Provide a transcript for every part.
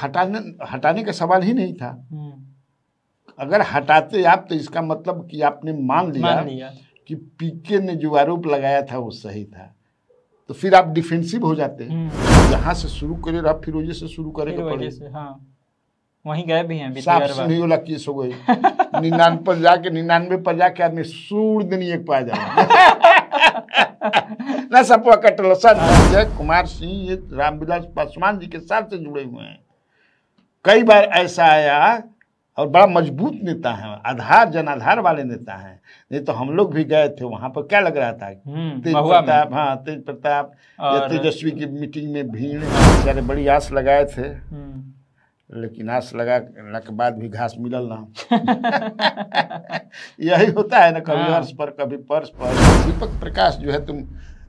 हटाने का सवाल ही नहीं था। अगर हटाते आप तो इसका मतलब कि आपने मान लिया कि पीके ने जो आरोप लगाया था वो सही था, तो फिर आप डिफेंसिव हो जाते। जहाँ से शुरू करे रहा फिरोजे से शुरू करे तो पड़े। हाँ, वहीं गए भी हैं। साफ सुनी वाला केस हो गई। 99 पर जाके आदमी सूर दिन एक पा जाए ना सपवा कटल। संजय कुमार सिंह ये रामविलास पासवान जी के साथ से जुड़े हुए हैं। कई बार ऐसा आया और बड़ा मजबूत नेता है, आधार जनाधार वाले नेता हैं। नहीं तो हम लोग भी गए थे वहां पर, क्या लग रहा था तेज प्रताप या तेजस्वी की मीटिंग में भीड़, बेचारे बड़ी आस लगाए थे, लेकिन आस लगाने के बाद भी घास मिलल ना। यही होता है ना, कभी अर्श पर कभी पर्श पर। दीपक प्रकाश जो है, तुम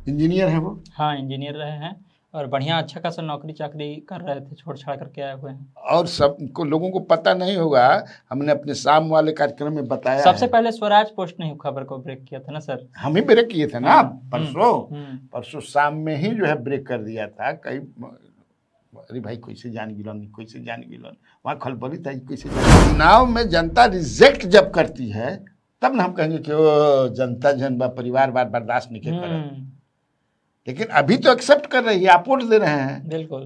इंजीनियर हैं वो? हाँ, इंजीनियर रहे हैं और बढ़िया अच्छा खासा नौकरी चाकरी कर रहे थे, छोड़ छाड़ करके आए हुए हैं। और सबको लोगों को पता नहीं होगा, हमने अपने शाम वाले कार्यक्रम में बताया। सबसे पहले स्वराज पोस्ट ने खबर को ब्रेक किया था ना सर? हम ही ब्रेक किए थे ना परसों शाम में ही जो है ब्रेक कर दिया था। कई अरे भाई कैसे जान गिलन वहाँ खलबली था। कैसे चुनाव में जनता रिजेक्ट जब करती है तब ना हम कहेंगे कि ओ जनता जनबा परिवारवाद बर्दाश्त नहीं कर। लेकिन अभी तो एक्सेप्ट कर रही है, आप वोट दे रहे हैं। बिल्कुल।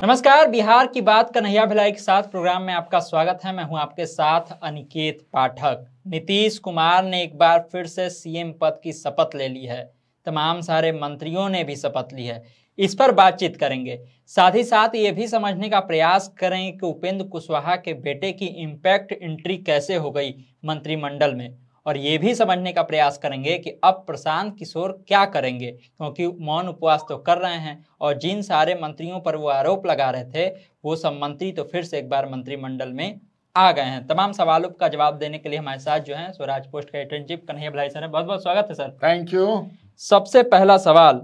नमस्कार, बिहार की बात कन्हैया भिलाई के साथ प्रोग्राम में आपका स्वागत है। मैं हूं आपके साथ अनिकेत पाठक। नीतीश कुमार ने एक बार फिर से सीएम पद की शपथ ले ली है। तमाम सारे मंत्रियों ने भी शपथ ली है। इस पर बातचीत करेंगे। साथ ही साथ ये भी समझने का प्रयास करेंगे कि उपेंद्र कुशवाहा के बेटे की इम्पैक्ट एंट्री कैसे हो गई मंत्रिमंडल में, और ये भी समझने का प्रयास करेंगे कि अब प्रशांत किशोर क्या करेंगे, क्योंकि मौन उपवास तो कर रहे हैं और जिन सारे मंत्रियों पर वो आरोप लगा रहे थे वो सब मंत्री तो फिर से एक बार मंत्रिमंडल में आ गए हैं। तमाम सवालों का जवाब देने के लिए हमारे साथ जो है स्वराज पोस्ट के editor in chief Kanhaiya Bhilai sir है। बहुत बहुत स्वागत है सर। Thank you. सबसे पहला सवाल,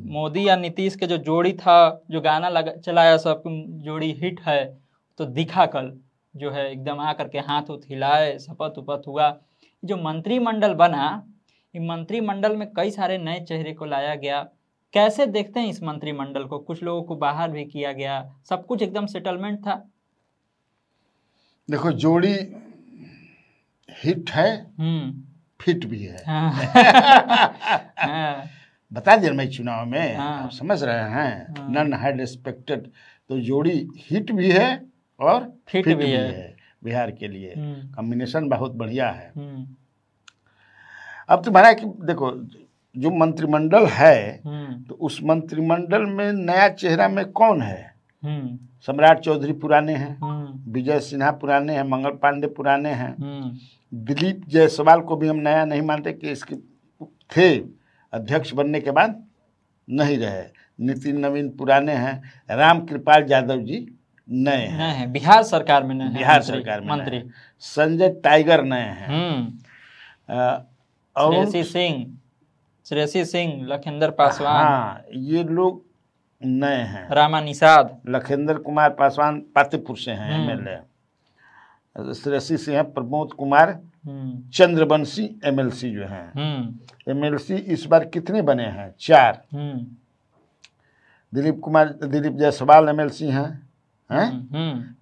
मोदी या नीतीश के जो जोड़ी था, जो गाना चलाया सब जोड़ी हिट है, तो दिखा कल जो है एकदम आकर के हाथ हिलाए, शपथ उपथ हुआ। जो मंत्रिमंडल बना, इस मंत्रिमंडल में कई सारे नए चेहरे को लाया गया। कैसे देखते हैं इस मंत्रिमंडल को? कुछ लोगों को बाहर भी किया गया, सब कुछ एकदम सेटलमेंट था। देखो, जोड़ी हिट है, फिट भी है। बता दिया मैं चुनाव में, आप समझ रहे हैं, नन हैड एक्सपेक्टेड। तो जोड़ी हिट भी है और फिट भी है। बिहार के लिए कॉम्बिनेशन बहुत बढ़िया है। अब तुम्हारा कि देखो, जो मंत्रिमंडल है तो उस मंत्रिमंडल में नया चेहरा में कौन है? सम्राट चौधरी पुराने हैं, विजय सिन्हा पुराने हैं, मंगल पांडे पुराने हैं, दिलीप जायसवाल को भी हम नया नहीं मानते कि इसके थे, अध्यक्ष बनने के बाद नहीं रहे। नितिन नवीन पुराने हैं, राम कृपाल यादव जी नए हैं, बिहार सरकार में नए, बिहार सरकार में मंत्री। संजय टाइगर नए हैं, श्रेयसी सिंह, लखिंदर पासवान, हाँ ये लोग नए हैं। रामा निषाद, लखिंदर कुमार पासवान पातेपुर से हैं एमएलए। श्रेयसी सिंह है, प्रमोद कुमार चंद्रवंशी एमएलसी जो हैं। एमएलसी इस बार कितने बने हैं? 4। दिलीप जायसवाल एमएलसी हैं,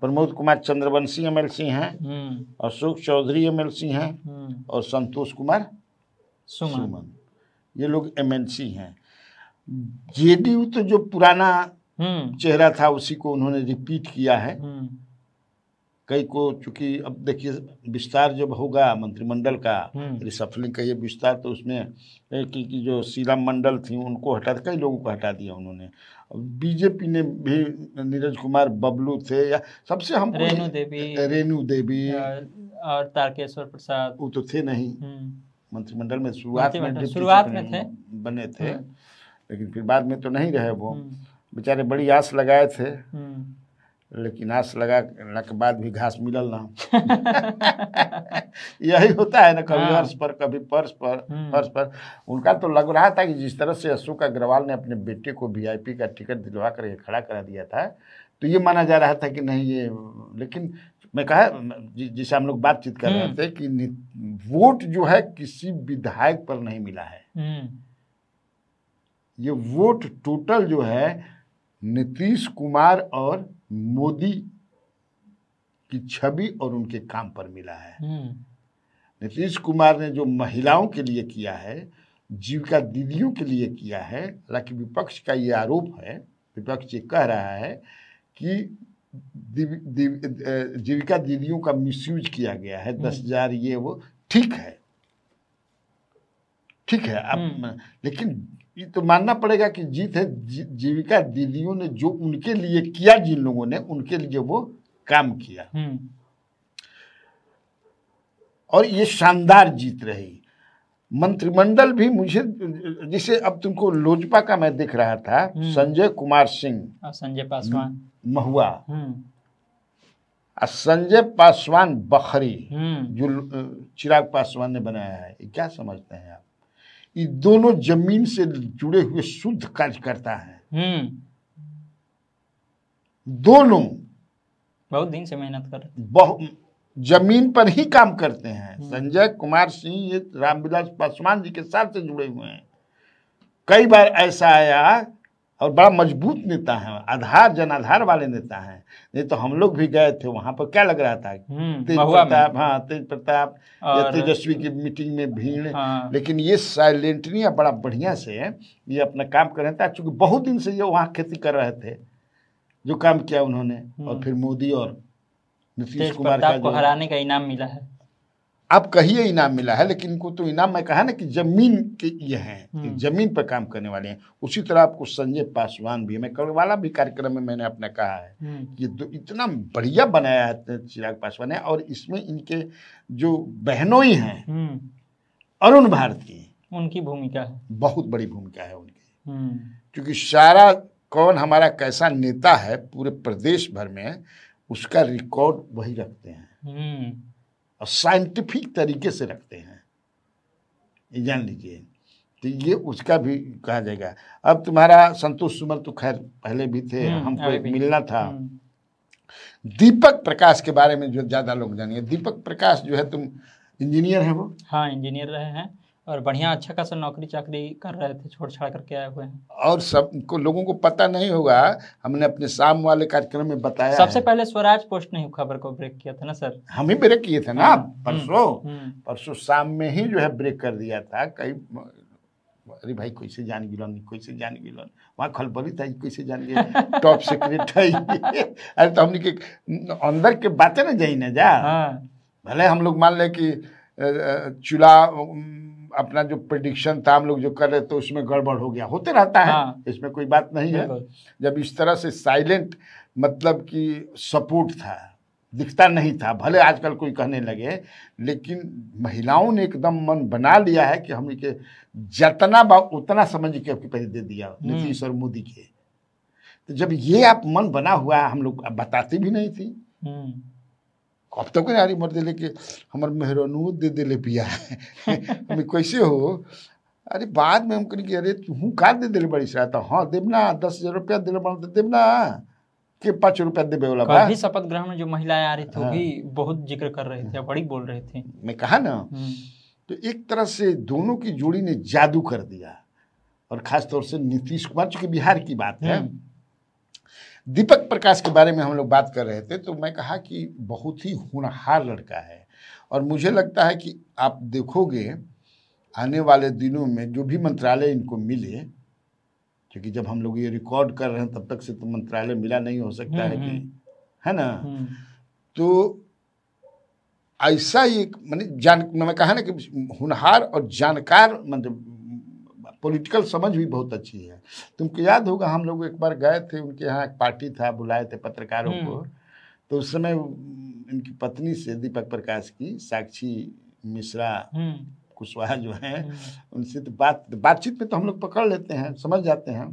प्रमोद कुमार चंद्रवंशी एमएलसी हैं, अशोक चौधरी एमएलसी हैं, और संतोष कुमार सुमन, ये लोग एमएलसी हैं। जेडीयू तो जो पुराना चेहरा था उसी को उन्होंने रिपीट किया है। कई को, चूंकि अब देखिए विस्तार जब होगा मंत्रिमंडल का, रिसफलिंग का ये विस्तार, तो उसमें कि जो शीला मंडल थी उनको हटा, कई लोगों को हटा दिया उन्होंने। बीजेपी ने भी नीरज कुमार बबलू थे, या सबसे हम रेणु देवी और तारकेश्वर प्रसाद, वो तो थे नहीं मंत्रिमंडल में। शुरुआत में थे, बने थे, लेकिन फिर बाद में तो नहीं रहे। वो बेचारे बड़ी आस लगाए थे, लेकिन आस लगाने के बाद भी घास मिलल ना। यही होता है ना, कभी अर्श पर कभी पर्श पर। उनका तो लग रहा था कि जिस तरह से अशोक अग्रवाल ने अपने बेटे को वीआईपी का टिकट दिलवा कर खड़ा करा दिया था, तो ये माना जा rहा था कि नहीं ये, लेकिन मैं कहा जिसे हम लोग बातचीत कर रहे थे कि वोट जो है किसी विधायक पर नहीं मिला है। ये वोट टोटल जो है नीतीश कुमार और मोदी की छवि और उनके काम पर मिला है। नीतीश कुमार ने जो महिलाओं के लिए किया है, जीविका दीदियों के लिए किया है, हालांकि विपक्ष का ये आरोप है, विपक्ष ये कह रहा है कि जीविका दीदियों का मिसयूज किया गया है, 10,000 ये वो, ठीक है अब, लेकिन ये तो मानना पड़ेगा कि जीत है जीविका दीदियों ने जो उनके लिए किया, जिन लोगों ने उनके लिए वो काम किया, और ये शानदार जीत रही। मंत्रिमंडल भी मुझे, जिसे अब तुमको लोजपा का मैं देख रहा था, संजय कुमार सिंह, संजय पासवान महुआ, संजय पासवान बखरी, जो चिराग पासवान ने बनाया है, क्या समझते हैं आप? ये दोनों जमीन से जुड़े हुए शुद्ध कार्यकर्ता हैं। दोनों बहुत दिन से मेहनत कर रहे, बहुत जमीन पर ही काम करते हैं। संजय कुमार सिंह ये रामविलास पासवान जी के साथ से जुड़े हुए हैं। कई बार ऐसा आया, और बड़ा मजबूत नेता है, आधार जनाधार वाले नेता हैं। नहीं तो हम लोग भी गए थे वहां पर, क्या लग रहा था, तेज प्रताप, हाँ तेज प्रताप या तेजस्वी की मीटिंग में भीड़, लेकिन ये साइलेंटली बड़ा बढ़िया से ये अपना काम कर रहे थे, चूंकि बहुत दिन से ये वहाँ खेती कर रहे थे, जो काम किया उन्होंने। और फिर मोदी और नीतीश कुमार का को हराने का इनाम मिला है। आप कहिए इनाम मिला है, लेकिन इनको तो इनाम, मैं कहा ना कि जमीन के ये हैं, जमीन पर काम करने वाले हैं। उसी तरह आपको संजय पासवान भी, मैं कल वाला भी कार्यक्रम में मैंने अपना कहा है, ये इतना बढ़िया बनाया है चिराग पासवान है। और इसमें इनके जो बहनोई हैं, अरुण भारती, उनकी भूमिका है, बहुत बड़ी भूमिका है उनकी, क्योंकि सारा कौन हमारा कैसा नेता है पूरे प्रदेश भर में, उसका रिकॉर्ड वही रखते हैं, और साइंटिफिक तरीके से रखते हैं, ये जान लीजिए। तो ये उसका भी कहा जाएगा। अब तुम्हारा संतोष सुमन तो खैर पहले भी थे, हमको एक मिलना था। दीपक प्रकाश के बारे में जो ज़्यादा लोग जानिए, दीपक प्रकाश जो है, तुम इंजीनियर हैं वो? हाँ, इंजीनियर रहे हैं और बढ़िया अच्छा खासा नौकरी चाकरी कर रहे थे, छोड़ छाड़ करके आए हुए हैं। और सबको लोगों को पता नहीं होगा, हमने अपने शाम वाले कार्यक्रम में बताया, सबसे पहले स्वराज पोस्ट ने खबर को ब्रेक किया था ना सर, हम ही ब्रेक किए थे ना, परसों शाम में ही जो है ब्रेक कर दिया था। कई अरे भाई कैसे जान गिलन वहाँ खलबली था, कैसे जान गए टॉप सीक्रेट है। अरे तो हमने के अंदर के बातें ना जाई ना जा, भले हम लोग मान ले कि चुनाव अपना जो प्रेडिक्शन था हम लोग जो कर रहे थे उसमें गड़बड़ हो गया, होते रहता है, इसमें कोई बात नहीं है। जब इस तरह से साइलेंट, मतलब कि सपोर्ट था, दिखता नहीं था, भले आजकल कोई कहने लगे, लेकिन महिलाओं ने एकदम मन बना लिया है कि हम के जितना उतना समझ के पैसे दे दिया नीतीश और मोदी के। तो जब ये आप मन बना हुआ, हम लोग बताते भी नहीं थी, अब तक तो यारी मर दिले कि हमार मेहरानू दे दिले पिया हमें कैसे हो। अरे बाद में हम कहें कि अरे तू का दे दिले बड़ी सा, तो हाँ देव ना, 10,000 रुपया दिले बड़ा, देव ना के 5 रुपया देवे वाला। कल शपथ ग्रहण में जो महिलाएं आ रही थी वो भी बहुत जिक्र कर रहे थे, बड़ी बोल रहे थे। मैं कहा ना, तो एक तरह से दोनों की जोड़ी ने जादू कर दिया, और खास तौर से नीतीश कुमार, चूंकि बिहार की बात है। दीपक प्रकाश के बारे में हम लोग बात कर रहे थे, तो मैं कहा कि बहुत ही होनहार लड़का है, और मुझे लगता है कि आप देखोगे आने वाले दिनों में जो भी मंत्रालय इनको मिले, क्योंकि जब हम लोग ये रिकॉर्ड कर रहे हैं तब तक से तो मंत्रालय मिला नहीं हो सकता है कि, है ना, तो ऐसा एक मैं कहा ना कि होनहार और जानकार, मतलब पॉलिटिकल समझ भी बहुत अच्छी है। तुमको याद होगा हम लोग एक बार गए थे उनके यहाँ, एक पार्टी था, बुलाए थे पत्रकारों को, तो उस समय इनकी पत्नी से, दीपक प्रकाश की, साक्षी मिश्रा कुशवाहा जो है, उनसे तो बातचीत में तो हम लोग पकड़ लेते हैं, समझ जाते हैं,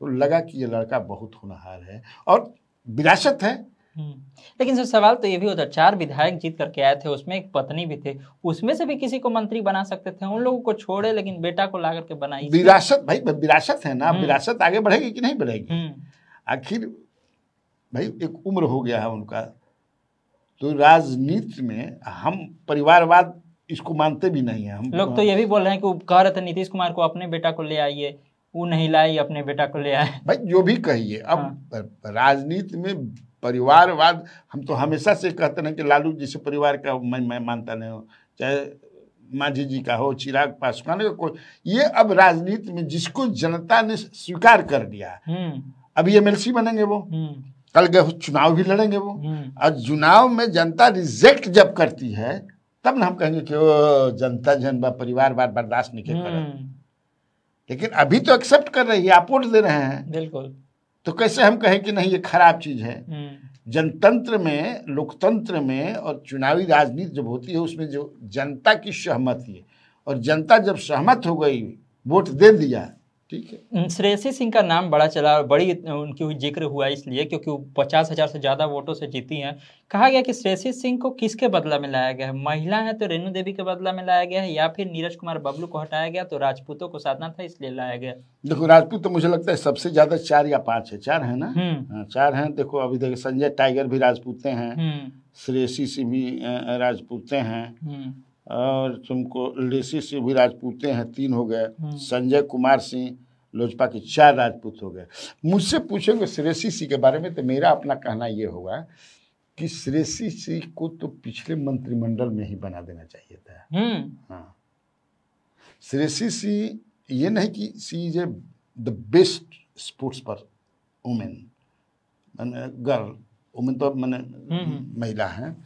तो लगा कि ये लड़का बहुत होनहार है और विरासत है। लेकिन सर सवाल तो ये भी होता है, 4 विधायक जीत करके आए थे, उसमें एक पत्नी भी थे, उसमें से भी किसी को मंत्री बना सकते थे, उन लोगों को छोड़े लेकिन बेटा को ला करके बनाई। विरासत भाई, विरासत है ना, विरासत आगे बढ़ेगी कि नहीं बढ़ेगी? आखिर भाई एक उम्र हो गया है उनका, तो राजनीति में हम परिवारवाद इसको मानते भी नहीं है। हम लोग तो ये भी बोल रहे हैं कि कह रहे थे नीतीश कुमार को अपने बेटा को ले आइए, वो नहीं लाई, अपने बेटा को ले आए। भाई जो भी कहिए, अब राजनीति में परिवारवाद, हम तो हमेशा से कहते हैं कि लालू जैसे परिवार का मैं मानता नहीं हूँ, चाहे मांझी जी का हो, चिराग पासवान का, कोई, ये अब राजनीति में जिसको जनता ने स्वीकार कर लिया, अभी एमएलसी बनेंगे वो, कल गए चुनाव भी लड़ेंगे वो, और चुनाव में जनता रिजेक्ट जब करती है तब ना हम कहेंगे कि वो जनता जनता परिवारवाद बर्दाश्त नहीं कर। लेकिन अभी तो एक्सेप्ट कर रही है, आप वोट दे रहे हैं, बिल्कुल, तो कैसे हम कहें कि नहीं ये खराब चीज है। जनतंत्र में, लोकतंत्र में और चुनावी राजनीति जब होती है उसमें जो जनता की सहमति है, और जनता जब सहमत हो गई, वोट दे दिया, ठीक है। श्रेयसी सिंह का नाम बड़ा चला, बड़ी उनकी जिक्र हुआ इसलिए क्योंकि वो 50,000 से ज़्यादा वोटों से जीती हैं। कहा गया कि श्रेयसी सिंह को किसके बदला में लाया गया है? महिला है तो रेणु देवी के बदला में लाया गया है, या फिर नीरज कुमार बबलू को हटाया गया तो राजपूतों को साधना था इसलिए लाया गया? देखो राजपूत तो मुझे लगता है सबसे ज्यादा 4 या 5 है, 4 है ना, 4 हैं। देखो अभी देखो संजय टाइगर भी राजपूते हैं, श्रेयसी सिंह भी राजपूते हैं, और तुमको लेसी से भी राजपूते हैं, 3 हो गए। संजय कुमार सिंह लोजपा के 4 राजपूत हो गए। मुझसे पूछेंगे श्रेयसी सिंह के बारे में तो मेरा अपना कहना ये होगा कि श्रेयसी सिंह को तो पिछले मंत्रिमंडल में ही बना देना चाहिए था। हाँ, श्रेयसी सिंह ये नहीं कि she is a the best sports per women, मैंने गर्ल, वुमेन तो मैंने महिला हैं,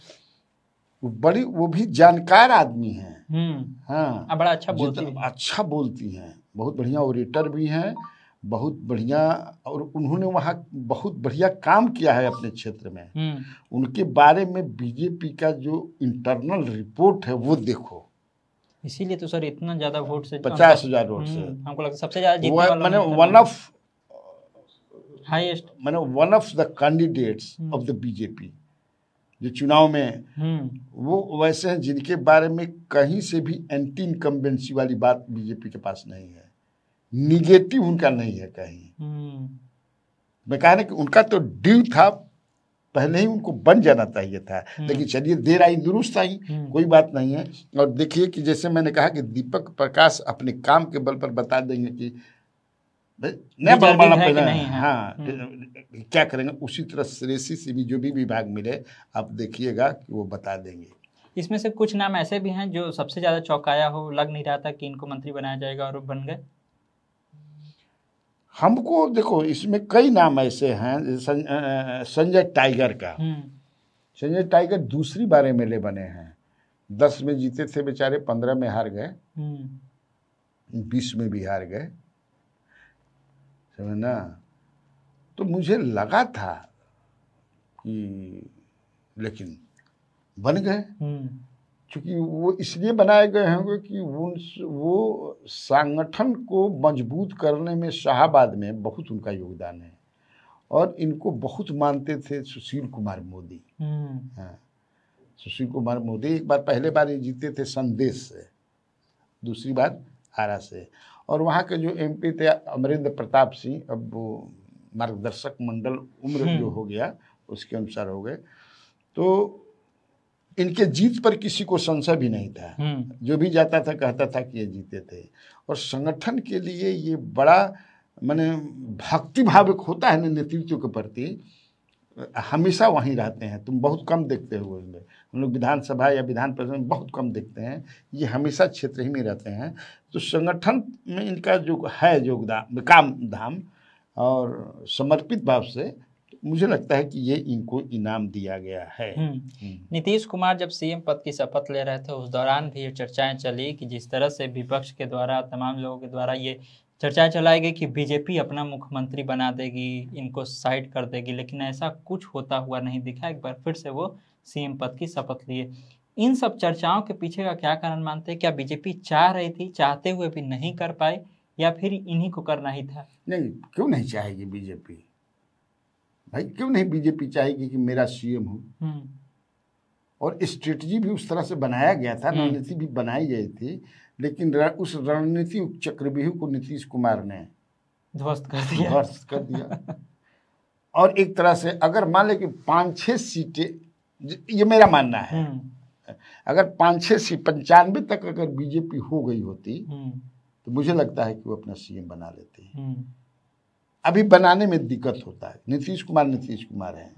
बड़ी, वो भी जानकार आदमी हैं। हाँ, बड़ा अच्छा बोलती हैं, बहुत बढ़िया ओरेटर भी हैं, बहुत बढ़िया, और उन्होंने वहाँ बहुत बढ़िया काम किया है अपने क्षेत्र में। उनके बारे में बीजेपी का जो इंटरनल रिपोर्ट है वो देखो, इसीलिए तो सर इतना ज्यादा वोट से, 50,000 वोट से हमको लगता है सबसे ज्यादा जीतने वाला, मैंने वन ऑफ हाईएस्ट, मैंने one of the candidates of the BJP जो चुनाव में, वो वैसे हैं जिनके बारे में कहीं से भी एंटी इनकम्बेंसी वाली बात बीजेपी के पास नहीं है, निगेटिव उनका नहीं है कहीं। मैं कह रहा कि उनका तो ड्यू था, पहले ही उनको बन जाना चाहिए था, लेकिन चलिए देर आई दुरुस्त आई, कोई बात नहीं है। और देखिए कि जैसे मैंने कहा कि दीपक प्रकाश अपने काम के बल पर बता देंगे कि नहीं पहले, हाँ क्या करेंगे, उसी तरह श्रेयसी से भी जो भी विभाग मिले आप देखिएगा कि वो बता देंगे। इसमें से कुछ नाम ऐसे भी हैं जो सबसे ज्यादा चौंकाया हो, लग नहीं रहा था कि इनको मंत्री बनाया जाएगा और बन गए। हमको देखो इसमें कई नाम ऐसे हैं, संजय टाइगर का, संजय टाइगर दूसरी बार एमएलए बने हैं, 10 में जीते थे बेचारे, 15 में हार गए, 20 में भी हार गए, ना। तो मुझे लगा था कि, लेकिन बन गए, क्योंकि वो इसलिए बनाए गए होंगे कि वो संगठन को मजबूत करने में शाहाबाद में बहुत उनका योगदान है, और इनको बहुत मानते थे सुशील कुमार मोदी। हाँ, सुशील कुमार मोदी एक बार, पहले बार ये जीते थे संदेश से, दूसरी बार आरा से, और वहाँ के जो एमपी थे अमरेंद्र प्रताप सिंह, अब वो मार्गदर्शक मंडल उम्र जो हो गया उसके अनुसार हो गए, तो इनके जीत पर किसी को संशय भी नहीं था, जो भी जाता था कहता था कि ये जीते थे। और संगठन के लिए ये बड़ा माने भक्ति भाव एक होता है ना नेतृत्व के प्रति, हमेशा वहीं रहते हैं, तुम बहुत कम देखते हो उसमें, हम लोग विधानसभा या विधान परिषद में बहुत कम देखते हैं, ये हमेशा क्षेत्र ही में रहते हैं। तो संगठन में इनका जो है योगदान, काम धाम और समर्पित भाव से, मुझे लगता है कि ये इनको इनाम दिया गया है। नीतीश कुमार जब सीएम पद की शपथ ले रहे थे उस दौरान भी ये चर्चाएं चली कि जिस तरह से विपक्ष के द्वारा, तमाम लोगों के द्वारा ये चर्चाएं चलाई गई कि बीजेपी अपना मुख्यमंत्री बना देगी, इनको साइड कर देगी, लेकिन ऐसा कुछ होता हुआ नहीं दिखा। एक बार फिर से वो सीएम पद की शपथ लिए। इन सब चर्चाओं के पीछे का क्या कारण मानते हैं? क्या बीजेपी चाह रही थी, चाहते हुए भी नहीं कर पाए, या फिर इन्हीं को करना ही था? नहीं, क्यों नहीं चाहेगी बीजेपी भाई, क्यों नहीं बीजेपी चाहेगी कि मेरा सीएम हो। और स्ट्रेटजी भी उस तरह से बनाया गया था, रणनीति भी बनाई गई थी, लेकिन उस रणनीति चक्रव्यूह को नीतीश कुमार ने ध्वस्त कर दिया। और एक तरह से अगर मान ले कि 5-6 सीटें, ये मेरा मानना है, अगर 5-6 सीट 95 तक अगर बीजेपी हो गई होती तो मुझे लगता है कि वो अपना सीएम बना लेते हैं। अभी बनाने में दिक्कत होता है। नीतीश कुमार है।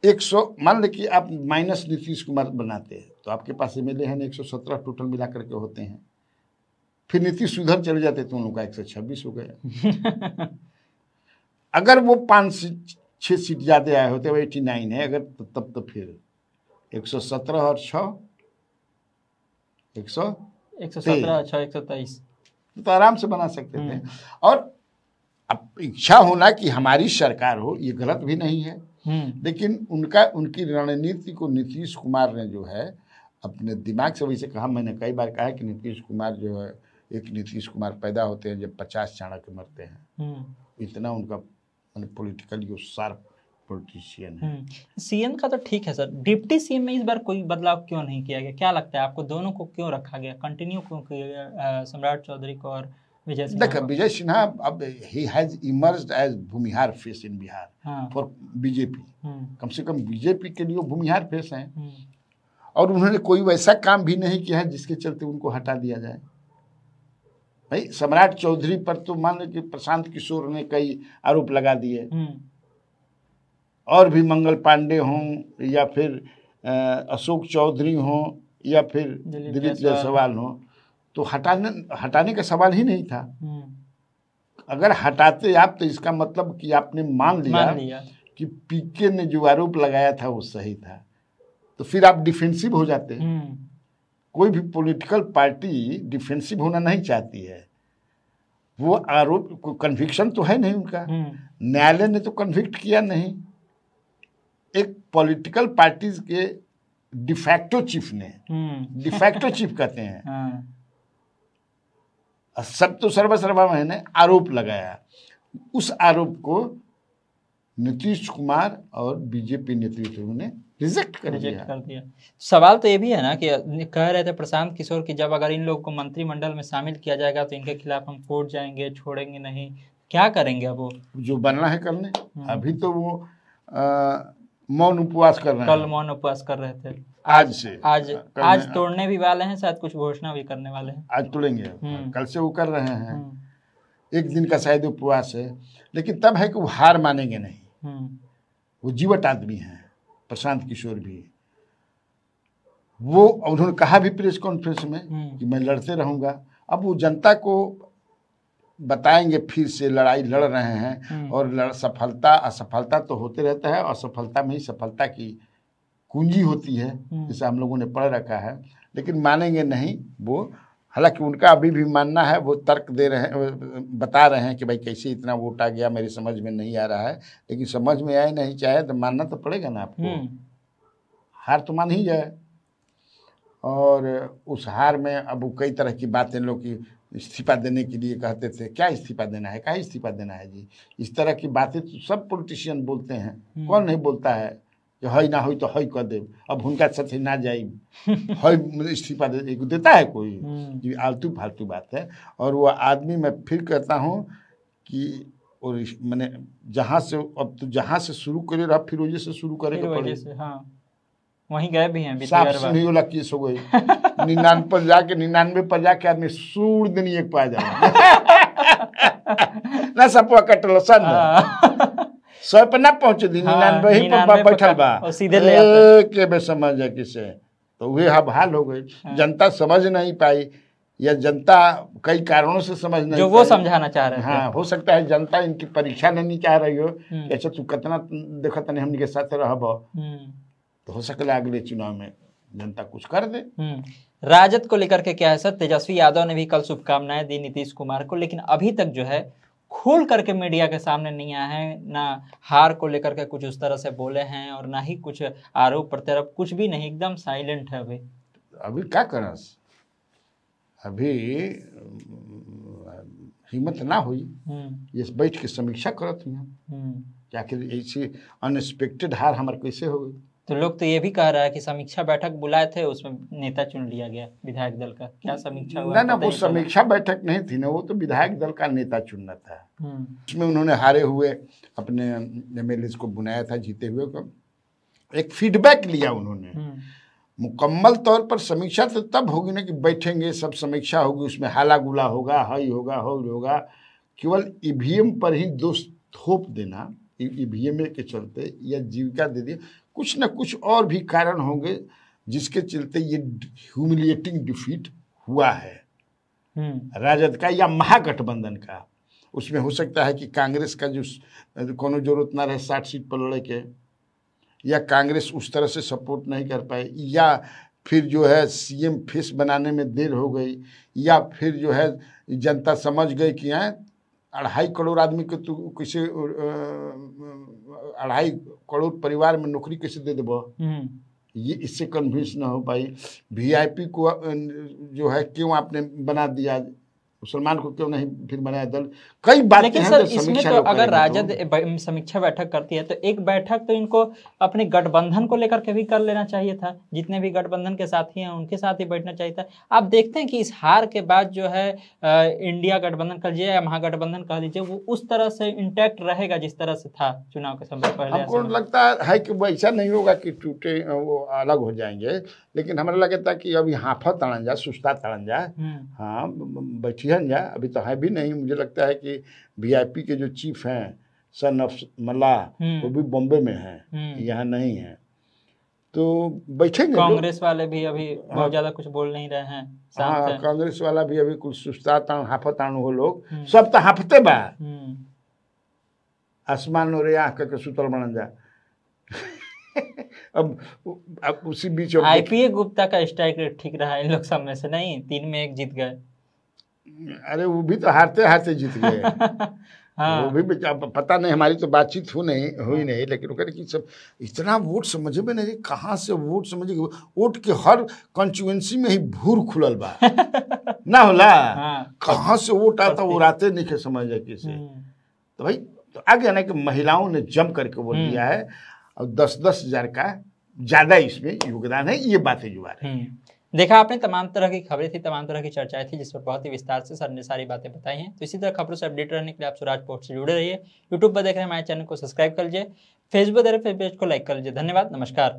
100 मान ले कि आप माइनस नीतीश कुमार बनाते हैं तो आपके पास एमएलए हैं 117 टोटल मिला करके होते हैं। फिर नीतीश उधर चले जाते तो उन लोगों का 126 हो गया। अगर वो 5-6 सीट ज्यादा आए होते, वो 89 है अगर, तब तो फिर 117 और 6 117 6 123 तो आराम से बना सकते थे। और अब इच्छा होना कि हमारी सरकार हो ये गलत भी नहीं है, लेकिन उनकी रणनीति को नीतीश कुमार ने जो है अपने दिमाग से, वैसे कहा, मैंने कई बार कहा है कि नीतीश कुमार जो है, एक नीतीश कुमार पैदा होते हैं जब 50 चाणक्य मरते हैं। इतना उनका पॉलिटिकली शार्प पॉलिटिशियन है। सीएम का तो ठीक है सर, डिप्टी सीएम में इस बार कोई बदलाव क्यों नहीं किया गया? क्या लगता है आपको, दोनों को क्यों रखा गया, कंटिन्यू क्यों किया गया सम्राट चौधरी को और विजय सिन्हा? देखो, विजय सिन्हा अब he has emerged as Bhumihar face in Bihar for BJP. कम से कम बीजेपी के लिए भूमिहार फेस हैं। और उन्होंने कोई वैसा काम भी नहीं किया है जिसके चलते उनको हटा दिया जाए। भाई सम्राट चौधरी पर तो मान लो कि प्रशांत किशोर ने कई आरोप लगा दिए, और भी मंगल पांडे हों या फिर अशोक चौधरी हों या फिर दिलीप जायसवाल हों, तो हटाने का सवाल ही नहीं था। अगर हटाते आप तो इसका मतलब कि आपने मान लिया कि पीके ने जो आरोप लगाया था वो सही था, तो फिर आप डिफेंसिव हो जाते। कोई भी पॉलिटिकल पार्टी डिफेंसिव होना नहीं चाहती है। वो आरोप, कन्विक्शन तो है नहीं उनका, न्यायालय ने तो कन्विक्ट किया नहीं। एक पॉलिटिकल पार्टीज के डिफैक्टो चीफ ने, डिफैक्टो चीफ कहते हैं, सब तो सर्वसर्वा मैंने आरोप लगाया। उस आरोप को नीतीश कुमार और बीजेपी नेतृत्व ने रिजेक्ट कर दिया। सवाल तो ये भी है ना कि कह रहे थे प्रशांत किशोर की जब अगर इन लोगों को मंत्रिमंडल में शामिल किया जाएगा तो इनके खिलाफ हम कोर्ट जाएंगे, छोड़ेंगे नहीं। क्या करेंगे अब? वो जो बनना है करने। अभी तो वो मौन उपवास कर रहे हैं। कल मौन उपवास कर रहे थे। आज तोड़ने भी वाले हैं, शायद कुछ घोषणा भी करने वाले हैं। आज तोड़ेंगे, कल से वो कर रहे हैं। एक दिन का शायद उपवास है, लेकिन तब है कि वो हार मानेंगे नहीं। वो जीवट आदमी हैं प्रशांत किशोर भी। वो उन्होंने कहा भी प्रेस कॉन्फ्रेंस में कि मैं लड़ते रहूंगा। अब वो जनता को बताएंगे फिर से लड़ाई लड़ रहे हैं, और सफलता असफलता तो होते रहता है, असफलता में ही सफलता की कुंजी होती है, जिसे हम लोगों ने पढ़ रखा है। लेकिन मानेंगे नहीं वो। हालांकि उनका अभी भी मानना है, वो तर्क दे रहे हैं, बता रहे हैं कि भाई कैसे इतना वोट आ गया, मेरी समझ में नहीं आ रहा है। लेकिन समझ में आए नहीं चाहे तो मानना तो पड़ेगा ना आपको। हार तो मान ही जाए। और उस हार में अब वो कई तरह की बातें लोग की इस्तीफा देने के लिए कहते थे। क्या इस्तीफा देना है, क्या इस्तीफा देना है जी, इस तरह की बातें तो सब पॉलिटिशियन बोलते हैं। कौन नहीं बोलता है कि हई ना हुई तो हई कर दे, अब उनका साथ ना जाए, हई इस्तीफा देता है कोई? ये आलतू फालतू बात है। और वो आदमी, मैं फिर कहता हूँ कि और मैंने जहाँ से, अब तो जहाँ से शुरू करे रहा फिर वजह से शुरू करेगा पड़ेगा। वहीं गए भी हैं। साफ सुनी वाला केस हो गई। 99 पर जाके आदमी सूर दिन एक पा जाए ना सपवा कटल सन 100 पे ना पहुंचे, 99 ही पर बैठल बा, सीधे ले के बे समझ है किसे। तो वे हाल हो गई। जनता समझ नहीं पाई, या जनता कई कारणों से समझ नहीं, जो वो समझाना चाह रहे हैं। हाँ, हो सकता है जनता इनकी परीक्षा लेनी चाह रही हो, अच्छा तू कितना देखत नहीं हमनी के साथ रहब, तो हो सकता अगले चुनाव में जनता कुछ कर दे। राजद को लेकर के क्या है सर? तेजस्वी यादव ने भी कल शुभकामनाएं दी नीतीश कुमार को, लेकिन अभी तक जो है खुल करके मीडिया के सामने नहीं आया है। ना हार को लेकर के कुछ उस तरह से बोले हैं, और ना ही कुछ आरोप प्रत्यारोप, कुछ भी नहीं, एकदम साइलेंट है। अभी क्या करस, अभी हिम्मत ना हुई, ये बैठ के समीक्षा करत हुई कि आखिर ऐसी अनएक्सपेक्टेड हार हमारे कैसे हो गई। तो लोग तो ये भी कह रहा है कि समीक्षा बैठक बुलाए थे, उसमें नेता चुन लिया गया विधायक दल का। क्या समीक्षा हुआ? ना वो समीक्षा बैठक नहीं थी ना, वो तो विधायक दल का नेता चुनना था। उसमें उन्होंने हारे हुए अपने एमएलए को बुलाया था, जीते हुए को एक फीडबैक लिया उन्होंने, मुकम्मल तौर पर समीक्षा तो तब होगी ना कि बैठेंगे, सब समीक्षा होगी, उसमें हाला गुला होगा, हई होगा, हौल होगा। केवल ईवीएम पर ही दोष थोप देना, ईवीएम के चलते या जीविका दे दिए, कुछ न कुछ और भी कारण होंगे जिसके चलते ये ह्यूमिलिएटिंग डिफीट हुआ है राजद का या महागठबंधन का। उसमें हो सकता है कि कांग्रेस का जो कोनो जरूरत ना रहे 60 सीट पर लड़े के, या कांग्रेस उस तरह से सपोर्ट नहीं कर पाए, या फिर जो है सीएम फेस बनाने में देर हो गई, या फिर जो है जनता समझ गई कि 2.5 करोड़ आदमी को तू किसी 2.5 करोड़ परिवार में नौकरी कैसे दे देबो, ये इससे कन्विंस ना हो पाई। वीआईपी को जो है क्यों आपने बना दिया, मुसलमान को क्यों नहीं फिर बनाया दल, कई बातें लेकिन हैं। सर इसमें तो अगर राजद समीक्षा बैठक करती है तो एक बैठक तो इनको अपने गठबंधन को लेकर के भी कर लेना चाहिए था, जितने भी गठबंधन के साथी हैं उनके साथ ही बैठना चाहिए था। आप देखते हैं कि इस हार के बाद जो है इंडिया गठबंधन कह लीजिए या महागठबंधन कह लीजिए, वो उस तरह से इंटैक्ट रहेगा जिस तरह से था चुनाव के समय पहले। हमको लगता है कि वो ऐसा नहीं होगा कि टूटे वो अलग हो जाएंगे, लेकिन हमारा लगता है कि अभी हाफा तड़न जाए, सुस्ता तड़न जाए, हाँ बैठिए जा, अभी तो है भी नहीं। मुझे लगता है कि वीआईपी के जो चीफ हैं सन ऑफ मल्ला वो भी बॉम्बे में हैं, यहाँ नहीं है, तो बैठेंगे। कांग्रेस वाले भी अभी बहुत ज्यादा कुछ बोल नहीं रहे हैं। हाँ, कांग्रेस वाला भी अभी कुछ सुस्ता तान हाफतान हो लोग, सब तो हाफते बा, आसमान और आँख के सुतल बनन जा। अब उसी बीच आईपीए गुप्ता का स्ट्राइक ठीक रहा इन लोग सब में से, नहीं 3 में 1 जीत गए। अरे वो भी तो हारते हारते जीत गए। हाँ। वो भी पता नहीं, हमारी तो बातचीत हुई नहीं, लेकिन वो कह रहे कि सब इतना वोट समझ में नहीं, कहाँ से वोट समझे, वोट के हर कॉन्स्टिट्यूएंसी में ही भूर खुलल बा ना होला। हाँ। कहाँ से वोट आता वो राते नहीं के समझ जाए किसे। तो भाई तो आगे ना कि महिलाओं ने जम करके वोट दिया है और 10-10 हज़ार का ज्यादा इसमें योगदान है, ये बातें जो आ रही है। देखा आपने, तमाम तरह की खबरें थी, तमाम तरह की चर्चाएं थी, जिस पर बहुत ही विस्तार से सर ने सारी बातें बताई हैं। तो इसी तरह खबरों से अपडेट रहने के लिए आप स्वराज पोस्ट से जुड़े रहिए। यूट्यूब पर देख रहे हैं हमारे चैनल को सब्सक्राइब कर लीजिए, फेसबुक पेज को लाइक कर लीजिए। धन्यवाद, नमस्कार।